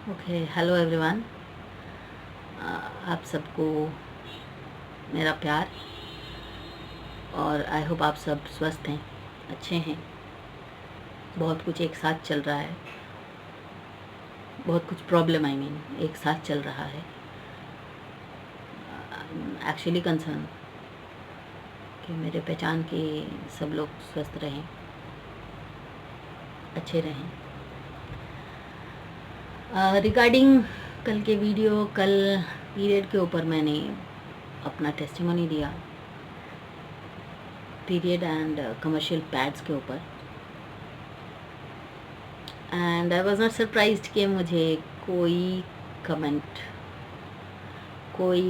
Okay, hello everyone. आप सबको मेरा प्यार और आई होप आप सब स्वस्थ हैं, अच्छे हैं। बहुत कुछ एक साथ चल रहा है, बहुत कुछ प्रॉब्लम एक साथ चल रहा है। एक्चुअली कंसर्न कि मेरे पहचान के सब लोग स्वस्थ रहें, अच्छे रहें। रिगार्डिंग कल के वीडियो, कल पीरियड के ऊपर मैंने अपना टेस्टिमोनी दिया, पीरियड एंड कमर्शियल पैड्स के ऊपर। And I was not surprised कि मुझे कोई कमेंट, कोई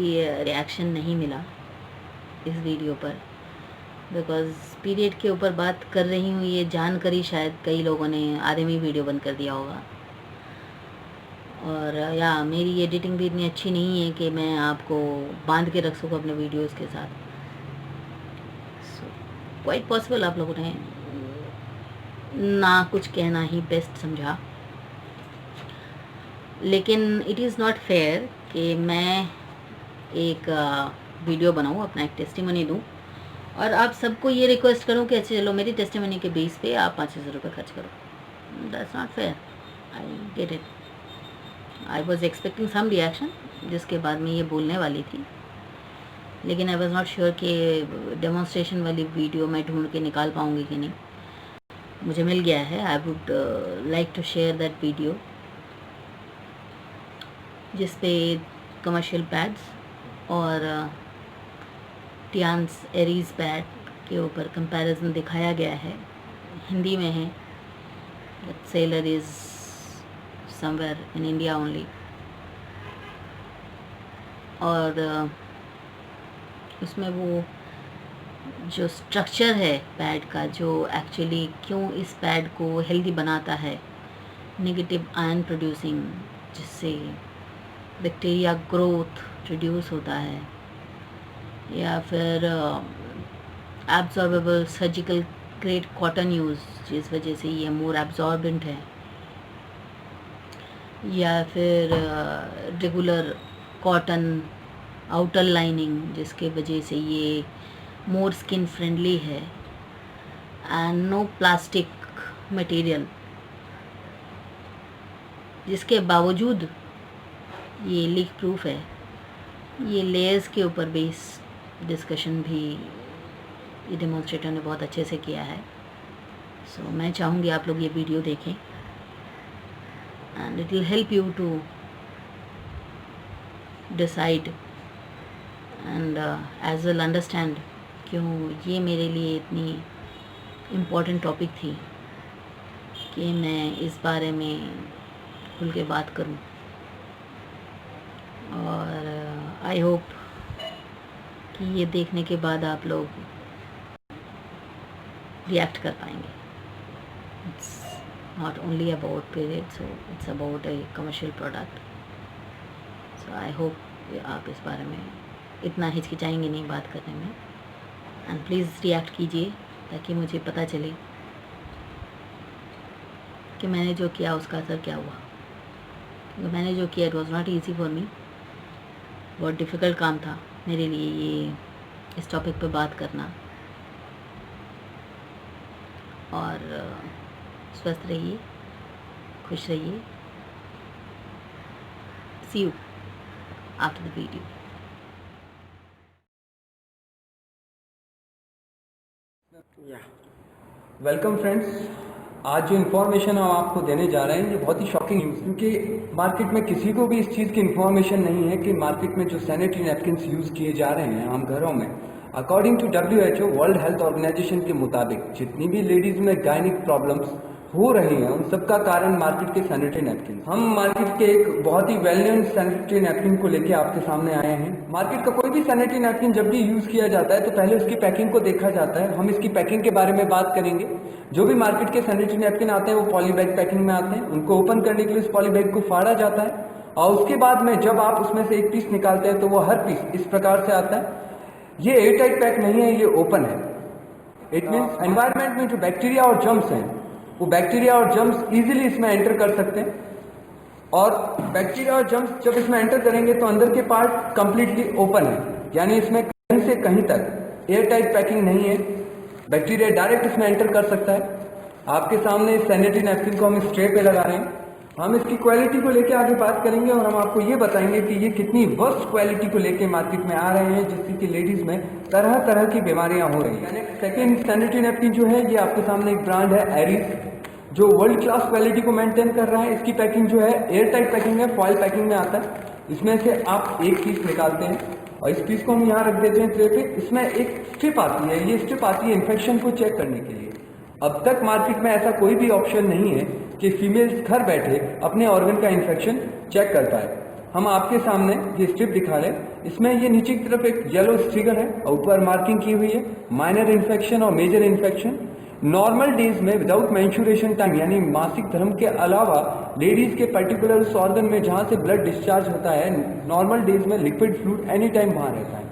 रिएक्शन नहीं मिला इस वीडियो पर, बिकॉज़ पीरियड के ऊपर बात कर रही हूँ ये जानकर ही शायद कई लोगों ने आधे में वीडियो बंद कर दिया होगा। और या मेरी एडिटिंग भी इतनी अच्छी नहीं है कि मैं आपको बांध के रख सकूँ अपने वीडियोस के साथ। सो क्वाइट पॉसिबल आप लोगों ने ना कुछ कहना ही बेस्ट समझा, लेकिन इट इज़ नॉट फेयर कि मैं एक वीडियो बनाऊँ, अपना एक टेस्टिमनी दूँ और आप सबको ये रिक्वेस्ट करूँ कि अच्छा चलो मेरी टेस्टिमनी के बेस पे आप 5,000 रुपये खर्च करो। That's not fair. I get it. I was expecting some reaction, जिसके बाद मैं ये बोलने वाली थी, लेकिन आई वॉज नॉट श्योर कि डेमोन्स्ट्रेशन वाली वीडियो मैं ढूंढ के निकाल पाऊँगी कि नहीं। मुझे मिल गया है। I would like to share that video जिस पे कमर्शियल पैड्स और टियान्स एरीज पैड के ऊपर कंपैरिजन दिखाया गया है। हिंदी में है। That seller is somewhere in India only. और उसमें वो जो स्ट्रक्चर है पैड का, जो एक्चुअली क्यों इस पैड को हेल्दी बनाता है, नेगेटिव आयन प्रोड्यूसिंग, जिससे बैक्टीरिया ग्रोथ रिड्यूस होता है, या फिर absorbable surgical grade cotton use जिस वजह से ये मोर एब्जॉर्बेंट है, या फिर रेगुलर कॉटन आउटर लाइनिंग जिसके वजह से ये मोर स्किन फ्रेंडली है, एंड नो प्लास्टिक मटेरियल, जिसके बावजूद ये लीक प्रूफ है। ये लेयर्स के ऊपर बेस डिस्कशन भी ये डेमोन्स्ट्रेटर ने बहुत अच्छे से किया है। सो मैं चाहूँगी आप लोग ये वीडियो देखें and it will help you to decide and as well understand क्यों ये मेरे लिए इतनी इम्पोर्टेंट टॉपिक थी कि मैं इस बारे में खुल के बात करूं। और आई होप कि ये देखने के बाद आप लोग रिएक्ट कर पाएंगे। It's not only about period, so it's about A commercial product. So I hope आप इस बारे में इतना हिचकिचाएंगे नहीं बात करने में, एंड प्लीज़ रिएक्ट कीजिए ताकि मुझे पता चले कि मैंने जो किया उसका असर क्या हुआ। क्योंकि मैंने जो किया it was not easy for me. बहुत डिफ़िकल्ट काम था मेरे लिए ये इस टॉपिक पे बात करना। और स्वस्थ रहिए, खुश रहिए। See you after the video. Welcome friends. आज जो इन्फॉर्मेशन हम आपको देने जा रहे हैं ये बहुत ही शॉकिंग न्यूज़, क्योंकि मार्केट में किसी को भी इस चीज़ की इन्फॉर्मेशन नहीं है कि मार्केट में जो सैनिटरी नैपकिन्स यूज़ किए जा रहे हैं आम घरों में, according to WHO world health organisation के मुताबिक जितनी भी लेडीज़ में गायनिक प्रॉब्लम्स हो रही हैं उन सबका कारण मार्केट के सैनिटरी नैपकिन। हम मार्केट के एक बहुत ही वेल नोन सैनिटरी नैपकिन को लेके आपके सामने आए हैं। मार्केट का कोई भी सैनिटरी नैपकिन जब भी यूज किया जाता है तो पहले उसकी पैकिंग को देखा जाता है। हम इसकी पैकिंग के बारे में बात करेंगे। जो भी मार्केट के सैनिटरी नैपकिन आते हैं वो पॉली बैग पैकिंग में आते हैं। उनको ओपन करने के लिए उस पॉली बैग को फाड़ा जाता है और उसके बाद में जब आप उसमें से एक पीस निकालते हैं तो वो हर पीस इस प्रकार से आता है। ये एयर टाइट पैक नहीं है, ये ओपन है। इट मीन्स एनवायरमेंट में जो बैक्टीरिया और जर्म्स हैं वो बैक्टीरिया और जर्म्स इजीली इसमें एंटर कर सकते हैं। और बैक्टीरिया और जर्म्स जब इसमें एंटर करेंगे तो अंदर के पार्ट कंप्लीटली ओपन है, यानी इसमें कहीं से कहीं तक एयर टाइट पैकिंग नहीं है। बैक्टीरिया डायरेक्ट इसमें एंटर कर सकता है। आपके सामने सैनिटरी नैपकिन को हम इस ट्रे पे लगा रहे हैं। हम इसकी क्वालिटी को लेके आगे बात करेंगे और हम आपको ये बताएंगे कि ये कितनी वर्स्ट क्वालिटी को लेके मार्केट में आ रहे हैं, जिससे कि लेडीज में तरह तरह की बीमारियां हो रही हैं। यानी सेकेंड सैनिटरी नैपकिन जो है, ये आपके सामने एक ब्रांड है एरीज, जो वर्ल्ड क्लास क्वालिटी को मेंटेन कर रहा है। इसकी पैकिंग जो है एयर टाइट पैकिंग है, फॉइल पैकिंग में आता है। इसमें से आप एक पीस निकालते हैं और इस पीस को हम यहाँ रख देते हैं ट्रे पे। इसमें एक स्ट्रिप आती है, ये स्ट्रिप आती है इन्फेक्शन को चेक करने के लिए। अब तक मार्केट में ऐसा कोई भी ऑप्शन नहीं है कि फीमेल्स घर बैठे अपने ऑर्गन का इन्फेक्शन चेक कर पाए। हम आपके सामने ये स्ट्रिप दिखा रहे हैं। इसमें ये नीचे की तरफ एक येलो स्टिकर है और ऊपर मार्किंग की हुई है माइनर इन्फेक्शन और मेजर इन्फेक्शन। नॉर्मल डेज में विदाउट मेंस्ट्रुएशन टाइम, यानी मासिक धर्म के अलावा लेडीज के पर्टिकुलर उस ऑर्गन में जहां से ब्लड डिस्चार्ज होता है, नॉर्मल डेज में लिक्विड फ्लूइड एनी टाइम वहां रहता है।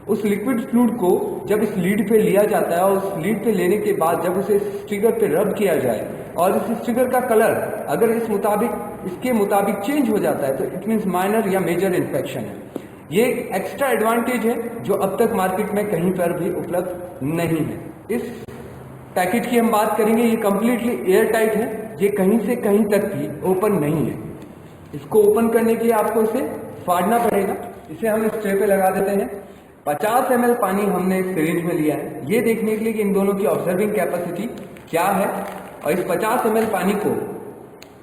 उस लिक्विड फ्लूइड को जब इस लीड पे लिया जाता है और उस लीड पे लेने के बाद जब उसे स्टिकर पे रब किया जाए और इस स्टिकर का कलर अगर इसके मुताबिक चेंज हो जाता है तो इट मीन्स माइनर या मेजर इन्फेक्शन है। ये एक्स्ट्रा एडवांटेज है जो अब तक मार्केट में कहीं पर भी उपलब्ध नहीं है। इस पैकेट की हम बात करेंगे, ये कंप्लीटली एयर टाइट है, ये कहीं से कहीं तक भी ओपन नहीं है। इसको ओपन करने के लिए आपको इसे फाड़ना पड़ेगा। इसे हम इस ट्रे पे लगा देते हैं। 50 ml पानी हमने इस सिरिंज में लिया है, ये देखने के लिए कि इन दोनों की ऑब्जर्विंग कैपेसिटी क्या है। और इस 50 ml पानी को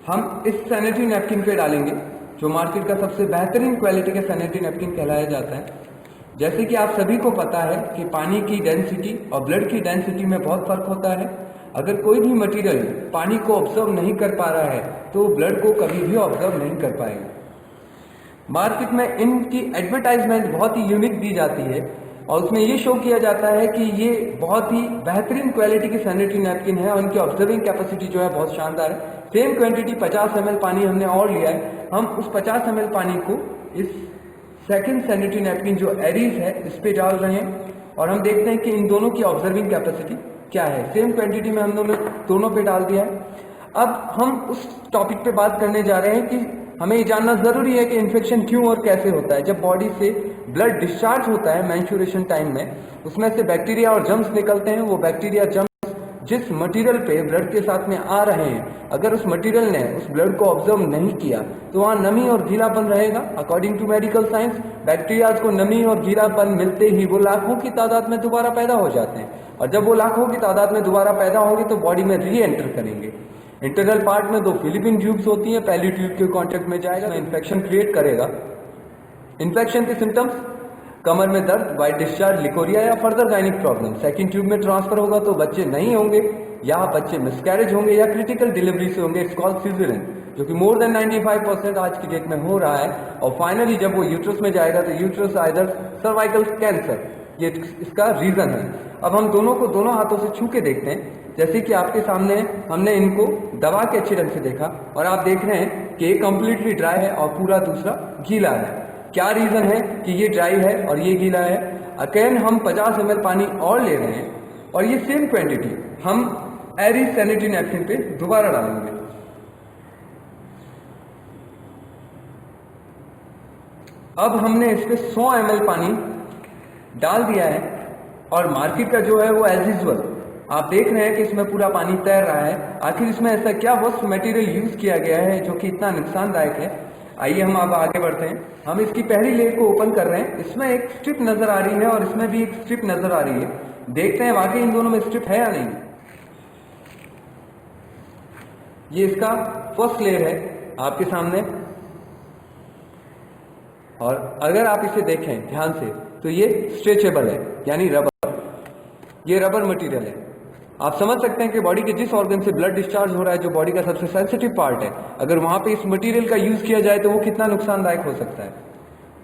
हम इस सैनिटरी नैपकिन पे डालेंगे, जो मार्केट का सबसे बेहतरीन क्वालिटी का सैनिटरी नैपकिन कहलाया जाता है। जैसे कि आप सभी को पता है कि पानी की डेंसिटी और ब्लड की डेंसिटी में बहुत फर्क होता है। अगर कोई भी मटेरियल पानी को ऑब्जर्व नहीं कर पा रहा है तो ब्लड को कभी भी ऑब्जर्व नहीं कर पाएगा। मार्केट में इनकी एडवर्टाइजमेंट बहुत ही यूनिक दी जाती है और उसमें ये शो किया जाता है कि ये बहुत ही बेहतरीन क्वालिटी की सैनिटरी नैपकिन है और उनकी ऑब्जर्विंग कैपेसिटी जो है बहुत शानदार है। सेम क्वांटिटी 50 ml पानी हमने और लिया है। हम उस 50 ml पानी को इस सेकंड सैनिटरी नैपकिन जो एरीज है इस पे डाल रहे हैं और हम देखते हैं कि इन दोनों की ऑब्जर्विंग कैपेसिटी क्या है। सेम क्वांटिटी में हम दोनों पे डाल दिया है। अब हम उस टॉपिक पे बात करने जा रहे हैं कि हमें ये जानना जरूरी है कि इन्फेक्शन क्यों और कैसे होता है। जब बॉडी से ब्लड डिस्चार्ज होता है मेंस्ट्रुएशन टाइम में, उसमें से बैक्टीरिया और जर्म्स निकलते हैं। वो बैक्टीरिया जर्म्स जिस मटेरियल पे ब्लड के साथ में आ रहे हैं, अगर उस मटेरियल ने उस ब्लड को ऑब्जर्व नहीं किया तो वहाँ नमी और गीलापन रहेगा। According to medical science, bacterias को नमी और गीलापन मिलते ही वो लाखों की तादाद में दोबारा पैदा हो जाते हैं और जब वो लाखों की तादाद में दोबारा पैदा होंगे तो बॉडी में री एंटर करेंगे। इंटरनल पार्ट में 2 फिलिपिन ट्यूब्स होती हैं, पहली ट्यूब के कांटेक्ट में जाएगा तो इन्फेक्शन क्रिएट करेगा। इन्फेक्शन के सिम्टम्स कमर में दर्द, वाइट डिस्चार्ज, लिकोरिया या further gynaec problem. Second tube में ट्रांसफर होगा तो बच्चे नहीं होंगे या बच्चे मिसकैरेज होंगे या क्रिटिकल डिलीवरी से होंगे, इट्स कॉल्ड सिजेरियन, जो कि मोर देन 95% आज की डेट में हो रहा है। और फाइनली जब वो यूट्रस में जाएगा तो यूट्रस आइदर सर्वाइकल कैंसर, ये इसका रीजन है। अब हम दोनों को दोनों हाथों से छू के देखते हैं। जैसे कि आपके सामने हमने इनको दबा के अच्छे ढंग से देखा और आप देख रहे हैं कि एक कंप्लीटली ड्राई है और पूरा दूसरा गीला है। क्या रीजन है कि ये ड्राई है और ये गीला है? अगेन हम 50 ml पानी और ले रहे हैं और ये सेम क्वांटिटी हम एरीज सैनिटरी नैपकिन पे दोबारा डालेंगे। अब हमने इस पे 100 ml पानी डाल दिया है और मार्केट का जो है वो एज यूजुअल आप देख रहे हैं कि इसमें पूरा पानी तैर रहा है। आखिर इसमें ऐसा क्या वर्स्ट मटेरियल यूज किया गया है जो कि इतना नुकसानदायक है? आइए हम अब आगे बढ़ते हैं। हम इसकी पहली लेयर को ओपन कर रहे हैं। इसमें एक स्ट्रिप नजर आ रही है और इसमें भी एक स्ट्रिप नजर आ रही है। देखते हैं वाकई इन दोनों में स्ट्रिप है या नहीं। ये इसका फर्स्ट लेयर है आपके सामने और अगर आप इसे देखें ध्यान से तो ये स्ट्रेचेबल है, यानी रबर, ये रबर मटेरियल है। आप समझ सकते हैं कि बॉडी के जिस ऑर्गन से ब्लड डिस्चार्ज हो रहा है, जो बॉडी का सबसे सेंसिटिव पार्ट है, अगर वहां पे इस मटेरियल का यूज किया जाए तो वो कितना नुकसानदायक हो सकता है।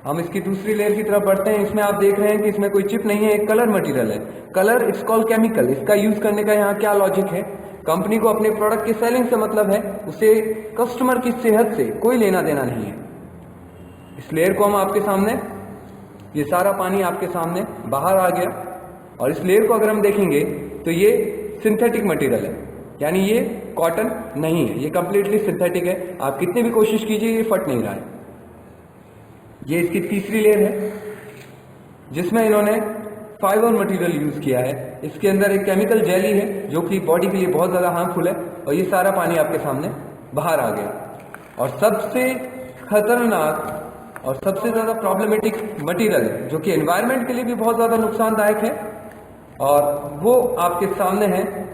हम इसकी दूसरी लेयर की तरफ बढ़ते हैं। इसमें आप देख रहे हैं कि इसमें कोई चिप नहीं है, एक कलर मटेरियल है। Colour it's called chemical. इसका यूज करने का यहाँ क्या लॉजिक है? कंपनी को अपने प्रोडक्ट की सेलिंग से मतलब है, उसे कस्टमर की सेहत से कोई लेना देना नहीं है। इस लेयर को हम आपके सामने, ये सारा पानी आपके सामने बाहर आ गया और इस लेयर को अगर हम देखेंगे तो ये सिंथेटिक मटेरियल है, यानी ये कॉटन नहीं है, ये कंप्लीटली सिंथेटिक है। आप कितनी भी कोशिश कीजिए ये फट नहीं रहा है। ये इसकी तीसरी लेयर है जिसमें इन्होंने फाइबर मटेरियल यूज किया है। इसके अंदर एक केमिकल जेली है जो कि बॉडी के लिए बहुत ज्यादा हार्मफुल है, और ये सारा पानी आपके सामने बाहर आ गया। और सबसे खतरनाक और सबसे ज्यादा प्रॉब्लमेटिक मटेरियल जो कि एनवायरनमेंट के लिए भी बहुत ज्यादा नुकसानदायक है, और वो आपके सामने है।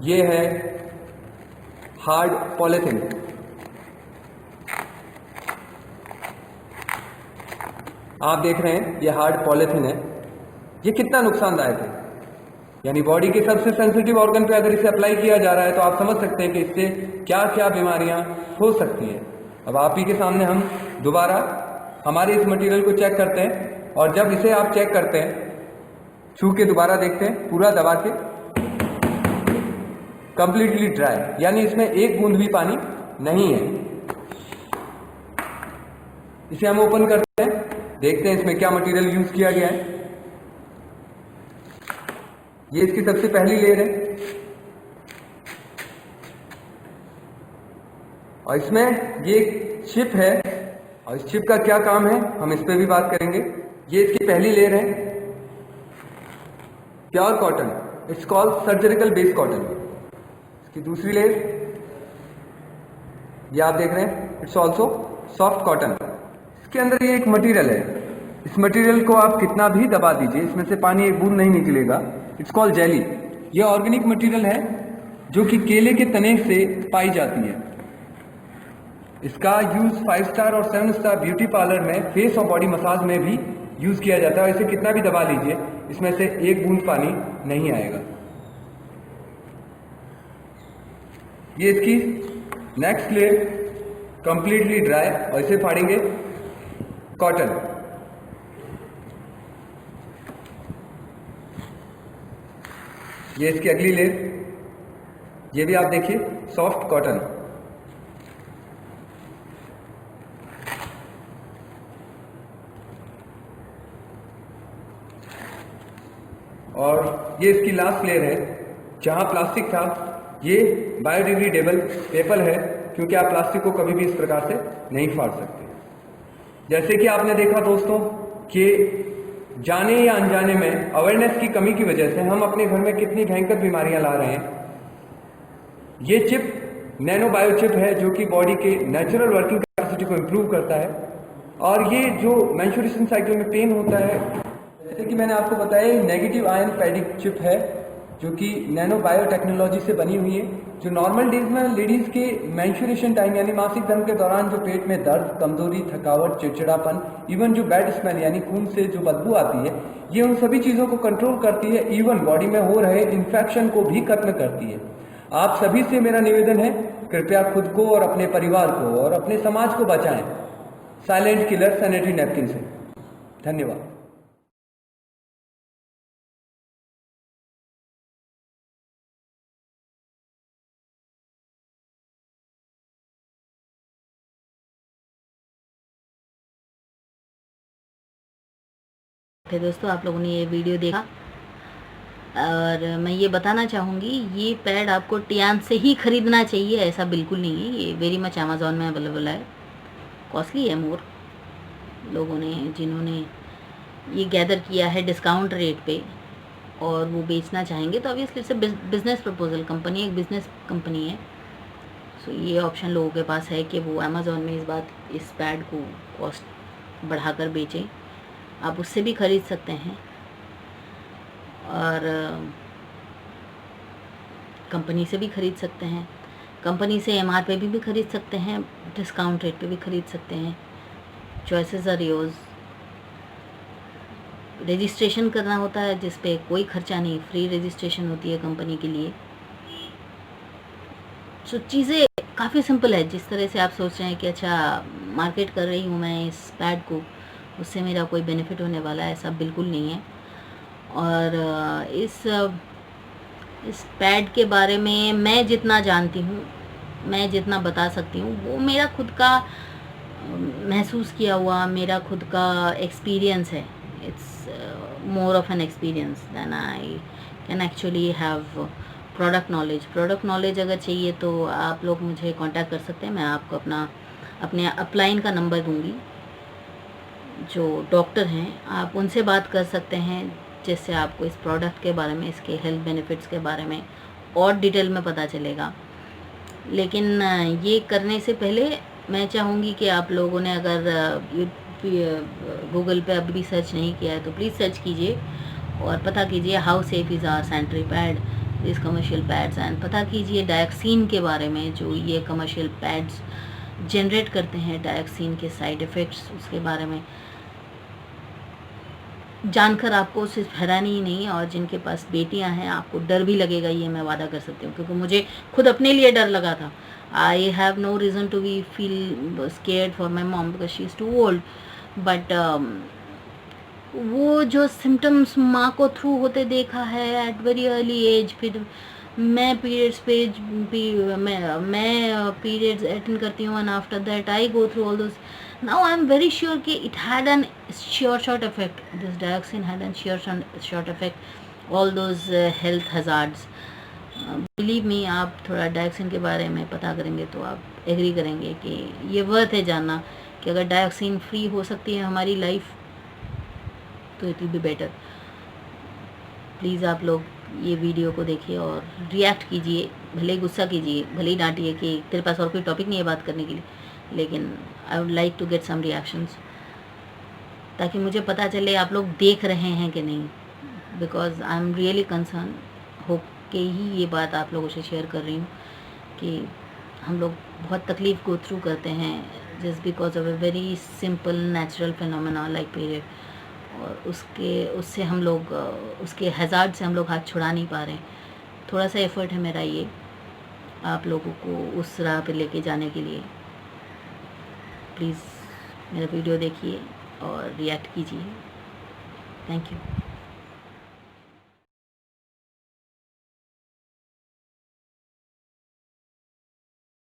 ये है हार्ड पॉलीथिन। आप देख रहे हैं ये हार्ड पॉलीथिन है। ये कितना नुकसानदायक है, यानी बॉडी के सबसे सेंसिटिव ऑर्गन पे अगर इसे अप्लाई किया जा रहा है तो आप समझ सकते हैं कि इससे क्या क्या बीमारियां हो सकती है। अब आप ही के सामने हम दोबारा हमारे इस मटेरियल को चेक करते हैं, और जब इसे आप चेक करते हैं, छू के दोबारा देखते हैं, पूरा दबा के, कंप्लीटली ड्राई, यानी इसमें एक बूंद भी पानी नहीं है। इसे हम ओपन करते हैं, देखते हैं इसमें क्या मटेरियल यूज किया गया है। ये इसकी सबसे पहली लेयर है, और इसमें ये चिप है, और इस चिप का क्या काम है हम इस पर भी बात करेंगे। ये इसकी पहली लेयर है, pure cotton, it's called surgical base cotton. इसकी दूसरी लेयर ये आप देख रहे हैं, इट्स ऑल्सो सॉफ्ट कॉटन। इसके अंदर ये एक मटेरियल है, इस मटेरियल को आप कितना भी दबा दीजिए इसमें से पानी एक बूंद नहीं निकलेगा। It's called jelly. ये ऑर्गेनिक मटेरियल है जो कि केले के तने से पाई जाती है। इसका यूज 5 स्टार और 7 स्टार ब्यूटी पार्लर में फेस और बॉडी मसाज में भी यूज किया जाता है। इसे कितना भी दबा लीजिए इसमें से एक बूंद पानी नहीं आएगा। ये इसकी नेक्स्ट लेयर कंप्लीटली ड्राई, और इसे फाड़ेंगे कॉटन। ये इसकी अगली लेयर, ये भी आप देखिए सॉफ्ट कॉटन। और ये इसकी लास्ट लेयर है, जहां प्लास्टिक था ये बायोडिग्रेडेबल पेपर है, क्योंकि आप प्लास्टिक को कभी भी इस प्रकार से नहीं फाड़ सकते। जैसे कि आपने देखा दोस्तों कि जाने या अनजाने में अवेयरनेस की कमी की वजह से हम अपने घर में कितनी भयंकर बीमारियां ला रहे हैं। ये चिप नैनो बायो चिप है जो कि बॉडी के नेचुरल वर्किंग कैपेसिटी को इम्प्रूव करता है। और ये जो मेंस्ट्रुएशन साइकिल में पेन होता है, जैसे कि मैंने आपको बताया, नेगेटिव आयन पैडिक चिप है जो कि नैनो बायो टेक्नोलॉजी से बनी हुई है, जो नॉर्मल डेज में लेडीज के मेंस्ट्रुएशन टाइम यानी मासिक धर्म के दौरान जो पेट में दर्द, कमजोरी, थकावट, चिड़चिड़ापन, इवन जो बैड स्मेल यानी खून से जो बदबू आती है, ये उन सभी चीजों को कंट्रोल करती है। इवन बॉडी में हो रहे इन्फेक्शन को भी खत्म करती है। आप सभी से मेरा निवेदन है, कृपया खुद को और अपने परिवार को और अपने समाज को बचाएं साइलेंट किलर सैनिटरी नैपकिन से। धन्यवाद। फिर दोस्तों आप लोगों ने ये वीडियो देखा, और मैं ये बताना चाहूँगी ये पैड आपको टियान से ही ख़रीदना चाहिए, ऐसा बिल्कुल नहीं है। ये वेरी मच अमेज़ॉन में अवेलेबल है, कॉस्टली है मोर। लोगों ने जिन्होंने ये गैदर किया है डिस्काउंट रेट पे और वो बेचना चाहेंगे तो obviously it's business proposal. Company एक बिज़नेस कंपनी है, सो ये ऑप्शन लोगों के पास है कि वो अमेज़ॉन में इस पैड को कॉस्ट बढ़ाकर बेचें। आप उससे भी ख़रीद सकते हैं, और कंपनी से भी ख़रीद सकते हैं। कंपनी से एमआर पे भी ख़रीद सकते हैं, डिस्काउंट रेट पे भी ख़रीद सकते हैं। Choices are yours. रजिस्ट्रेशन करना होता है जिस पे कोई खर्चा नहीं, फ्री रजिस्ट्रेशन होती है कंपनी के लिए। सो चीज़ें काफ़ी सिंपल है। जिस तरह से आप सोच रहे हैं कि अच्छा मार्केट कर रही हूँ मैं इस पैड को, उससे मेरा कोई बेनिफिट होने वाला है, ऐसा बिल्कुल नहीं है। और इस पैड के बारे में मैं जितना जानती हूँ, मैं जितना बता सकती हूँ, वो मेरा खुद का महसूस किया हुआ, मेरा खुद का एक्सपीरियंस है। It's more of an experience than I can actually have product knowledge अगर चाहिए तो आप लोग मुझे कांटेक्ट कर सकते हैं। मैं आपको अपने अपलाइन का नंबर दूंगी, जो डॉक्टर हैं आप उनसे बात कर सकते हैं, जिससे आपको इस प्रोडक्ट के बारे में, इसके हेल्थ बेनिफिट्स के बारे में और डिटेल में पता चलेगा। लेकिन ये करने से पहले मैं चाहूँगी कि आप लोगों ने अगर गूगल पे अभी भी सर्च नहीं किया है तो प्लीज़ सर्च कीजिए और पता कीजिए how safe is our sanitary pad, this commercial pads, and पता कीजिए डायक्सिन के बारे में, जो ये कमर्शियल पैड्स जनरेट करते हैं, डायक्सिन के साइड इफ़ेक्ट्स, उसके बारे में जानकर आपको सिर्फ हैरानी ही नहीं, और जिनके पास बेटियां हैं आपको डर भी लगेगा, ये मैं वादा कर सकती हूँ, क्योंकि मुझे खुद अपने लिए डर लगा था। I have no reason to be feel scared for my mom because she is too old, but वो जो सिम्टम्स माँ को थ्रू होते देखा है एट वेरी अर्ली एज, फिर मैं पीरियड्स मैं पीरियड्स अटेंड करती हूँ and after that I go through all those. Now I am very sure कि it had an short effect. This dioxin had an short effect. All those health hazards. Believe me, आप थोड़ा डायक्सिन के बारे में पता करेंगे तो आप एग्री करेंगे कि ये वर्थ है जानना कि अगर डायक्सिन फ्री हो सकती है हमारी लाइफ तो it will be better. Please आप लोग ये वीडियो को देखिए और रिएक्ट कीजिए, भले ही गुस्सा कीजिए, भले ही डांटिए कि तेरे पास और कोई टॉपिक नहीं है बात करने के लिए, लेकिन I would like to get some reactions ताकि मुझे पता चले आप लोग देख रहे हैं कि नहीं, because I am really concern. Hope के ही ये बात आप लोगों से शेयर कर रही हूँ कि हम लोग बहुत तकलीफ़ गो थ्रू करते हैं just because of a very simple natural phenomena like period, और उससे हम लोग उसके हज़ार्ड से हम लोग हाथ छुड़ा नहीं पा रहे हैं. थोड़ा सा एफर्ट है मेरा ये आप लोगों को उस राह पे लेके जाने के लिए. प्लीज़ मेरा वीडियो देखिए और रिएक्ट कीजिए. Thank you.